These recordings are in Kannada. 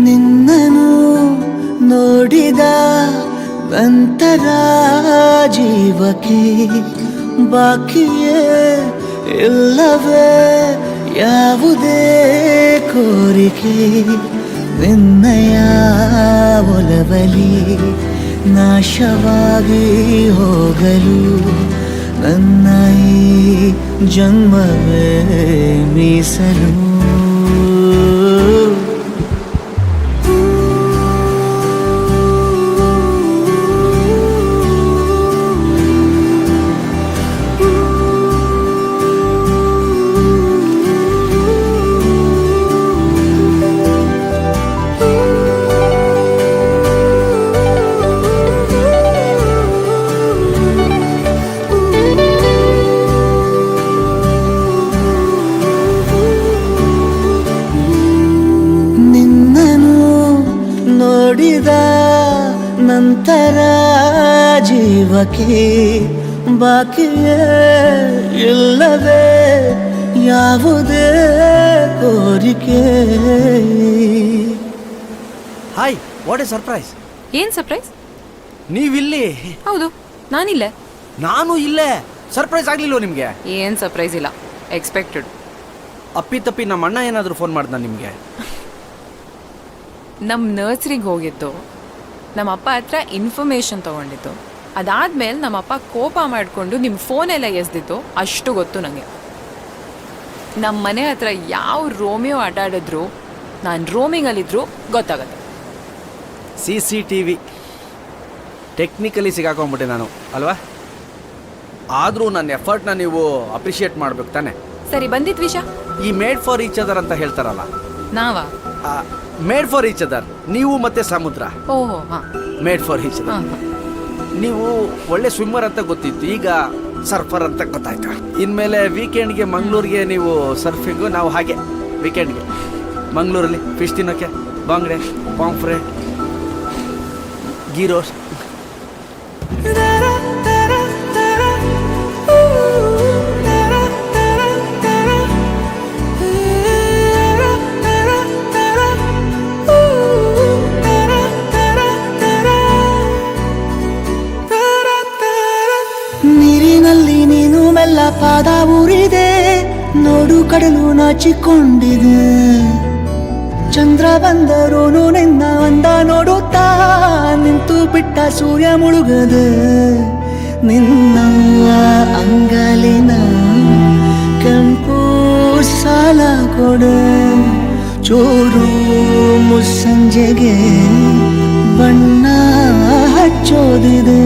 ನಿನ್ನನು ನೋಡಿದ ನಂತರ ಜೀವಕ್ಕೆ ಬಾಕಿಯೇ ಇಲ್ಲವೇ ಯಾವುದೇ ಕೋರಿಕೆ ನಿನ್ನಯ ಒಲವಲಿ ನಾಶವಾಗಿ ಹೋಗಲು ನನ್ನ ಈ ಜನ್ಮವೇ ಮೀಸಲು. ನೋಡಿದ ನಂತರ ಜೀವಕ್ಕೆ ಬಾಕಿಯೇ ಇಲ್ಲವೇ ಯಾವುದೇ ಕೋರಿಕೆ. Hi, what A surprise. ಏನ್ ಸರ್ಪ್ರೈಸ್? ನೀವಿಲ್ಲಿ? ಹೌದು, ನಾನಿಲ್ಲೇ. ನಾನು ಇಲ್ಲೇ. ಸರ್ಪ್ರೈಸ್ ಆಗ್ಲಿಲ್ವ ನಿಮ್ಗೆ? ಏನ್ ಸರ್ಪ್ರೈಸ್ ಇಲ್ಲ, ಎಕ್ಸ್ಪೆಕ್ಟೆಡ್. ಅಪ್ಪಿ ನಮ್ಮ ಅಣ್ಣ ಏನಾದರೂ ಫೋನ್ ಮಾಡ್ದ ನಿಮ್ಗೆ? ನಮ್ಮ ನರ್ಸರಿಗೆ ಹೋಗಿದ್ದು, ನಮ್ಮ ಅಪ್ಪ ಹತ್ರ ಇನ್ಫಾರ್ಮೇಶನ್ ತೊಗೊಂಡಿದ್ದು, ಅದಾದ್ಮೇಲೆ ನಮ್ಮಪ್ಪ ಕೋಪ ಮಾಡಿಕೊಂಡು ನಿಮ್ಮ ಫೋನೆಲ್ಲ ಎಸ್ದಿತ್ತು, ಅಷ್ಟು ಗೊತ್ತು ನನಗೆ. ನಮ್ಮ ಮನೆ ಹತ್ರ ಯಾವ ರೋಮಿಯೋ ಆಟಾಡಿದ್ರು, ನಾನು ರೋಮಿಂಗಲ್ಲಿದ್ರು ಗೊತ್ತಾಗತ್ತೆ. CCTV ಟೆಕ್ನಿಕಲಿ ಸಿಗಾಕೊಂಡ್ಬಿಟ್ಟೆ ನಾನು ಅಲ್ವಾ? ಆದರೂ ನನ್ನ ಎಫರ್ಟ್ನ ನೀವು ಅಪ್ರಿಷಿಯೇಟ್ ಮಾಡ್ಬೇಕು ತಾನೆ. ಸರಿ, ಬಂದಿದ್ ವಿಷಯ. He made for each other ಅಂತ ಹೇಳ್ತಾರಲ್ಲ, ನಾವಾ? ಮೇಡ್ ಫಾರ್ ಈಚ್ ಅದರ್ ನೀವು ಮತ್ತೆ ಸಮುದ್ರ. ಓಹೋ, ಹಾಂ, ಮೇಡ್ ಫಾರ್ ಈಚ್ ಅದರ್. ನೀವು ಒಳ್ಳೆ ಸ್ವಿಮ್ಮರ್ ಅಂತ ಗೊತ್ತಿತ್ತು, ಈಗ ಸರ್ಫರ್ ಅಂತ ಗೊತ್ತಾಯ್ತು. ಇನ್ಮೇಲೆ ವೀಕೆಂಡ್ಗೆ ಮಂಗಳೂರಿಗೆ ನೀವು ಸರ್ಫಿಂಗು, ನಾವು ಹಾಗೆ ವೀಕೆಂಡ್ಗೆ ಮಂಗಳೂರಲ್ಲಿ ಫಿಶ್ ತಿನ್ನೋಕ್ಕೆ ಬಾಂಗ್ಡೆ, ಪಾಂಫ್ರೆ, ಗೀರೋಸ್. ನೀರಿನಲ್ಲಿ ನೀನು ಮೆಲ್ಲ ಪಾದ ಊರಿದೆ, ನೋಡು ಕಡಲು ನಾಚಿಕೊಂಡಿದೆ. ಚಂದ್ರ ಬಂದರೂನು ನಿನ್ನ ಅಂದ ನೋಡುತ್ತಾ ನಿಂತು ಬಿಟ್ಟ ಸೂರ್ಯ ಮುಳುಗದೆ. ನಿನ್ನ ಅಂಗಲಿನ ಕೆಂಪು ಸಾಲ ಕೊಡೆ, ಚೂರು ಮುಸ್ಸಂಜೆಗೆ ಬಣ್ಣ ಹಚ್ಚೋದಿದೆ.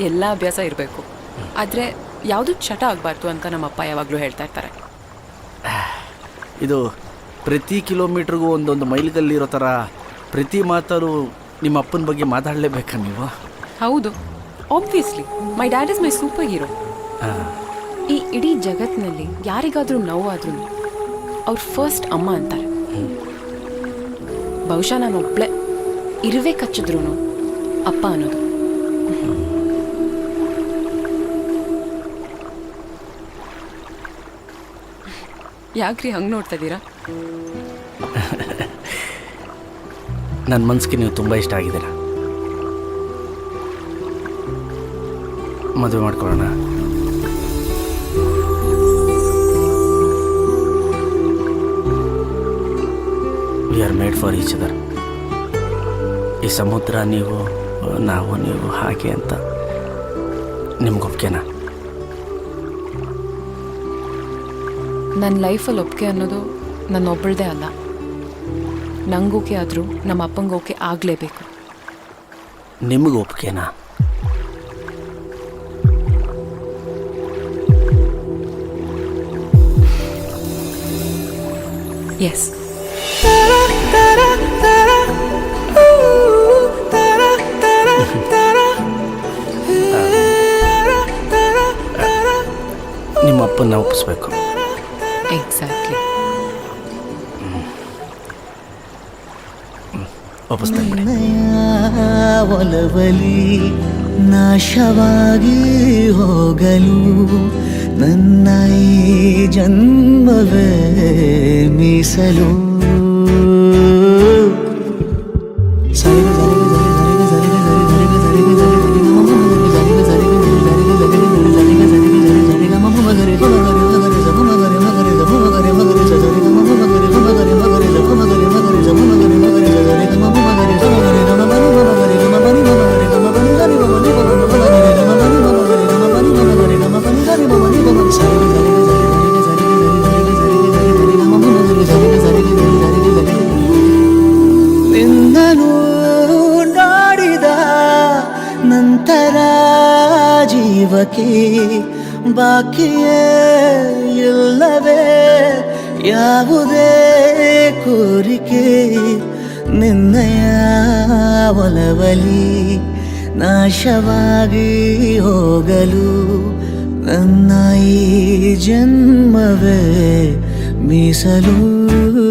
ಎಲ್ಲ ಅಭ್ಯಾಸ ಇರಬೇಕು, ಆದರೆ ಯಾವುದು ಚಟ ಆಗಬಾರ್ದು ಅಂತ ನಮ್ಮಪ್ಪ ಯಾವಾಗಲೂ ಹೇಳ್ತಾ ಇರ್ತಾರೆ. ಇದು ಪ್ರತಿ ಕಿಲೋಮೀಟ್ರಿಗೂ ಒಂದೊಂದು ಮೈಲ್ಗಲ್ಲಿರೋ ಥರ ಪ್ರತಿ ಮಾತಾರು ನಿಮ್ಮ ಅಪ್ಪನ ಬಗ್ಗೆ ಮಾತಾಡಲೇಬೇಕಾ ನೀವು? ಹೌದು, obviously. My dad is my super hero. ಈ ಇಡೀ ಜಗತ್ತಿನಲ್ಲಿ ಯಾರಿಗಾದರೂ ನೋವಾದ್ರೂ ಅವ್ರ ಫಸ್ಟ್ ಅಮ್ಮ ಅಂತಾರೆ. ಬಹುಶಃ ನಾನು ಒಬ್ಬಳೆ ಇರುವೆ ಕಚ್ಚಿದ್ರು ಅಪ್ಪ ಅನ್ನೋದು. ಯಾಕ್ರಿ ಹಂಗೆ ನೋಡ್ತಾ ಇದ್ದೀರಾ? ನನ್ನ ಮನಸ್ಸಿಗೆ ನೀವು ತುಂಬ ಇಷ್ಟ ಆಗಿದ್ದೀರ. ಮದುವೆ ಮಾಡ್ಕೊಳ್ಳೋಣ. We are made for each other. ಈ ಸಮುದ್ರ ನೀವು, ನಾವು ನೀವು ಹಾಗೆ ಅಂತ ನಿಮ್ಗೊಪ್ಕೆನಾ? ನನ್ನ ಲೈಫಲ್ಲಿ ಒಪ್ಪಿಗೆ ಅನ್ನೋದು ನನ್ನೊಬ್ಬಳದೇ ಅಲ್ಲ. ನಂಗೋಕೆ ಆದರೂ ನಮ್ಮ ಅಪ್ಪಂಗೋಕೆ ಆಗಲೇಬೇಕು. ನಿಮಗೆ ಒಪ್ಪಿಗೆನಾ? ಎಸ್. ನಿಮ್ಮ ಅಪ್ಪನ್ನ ಒಪ್ಪಿಸ್ಬೇಕು. ಎಕ್ಸಾಕ್ಟ್ಲಿ. ಒಲವಲಿ ನಾಶವಾಗಿ ಹೋಗಲು ನನ್ನ ಈ ಜನ್ಮವೇ ಮೀಸಲು. ನಿನ್ನನು ನೋಡಿದ ನಂತರ ಜೀವಕ್ಕೆ ಬಾಕಿಯೇ ಇಲ್ಲವೇ ಯಾವುದೇ ಕೋರಿಕೆ. ನಿನ್ನಯ ಒಲವಲಿ ನಾಶವಾಗಿ ಹೋಗಲು ನನ್ನ ಈ ಜನ್ಮವೇ ಮೀಸಲು.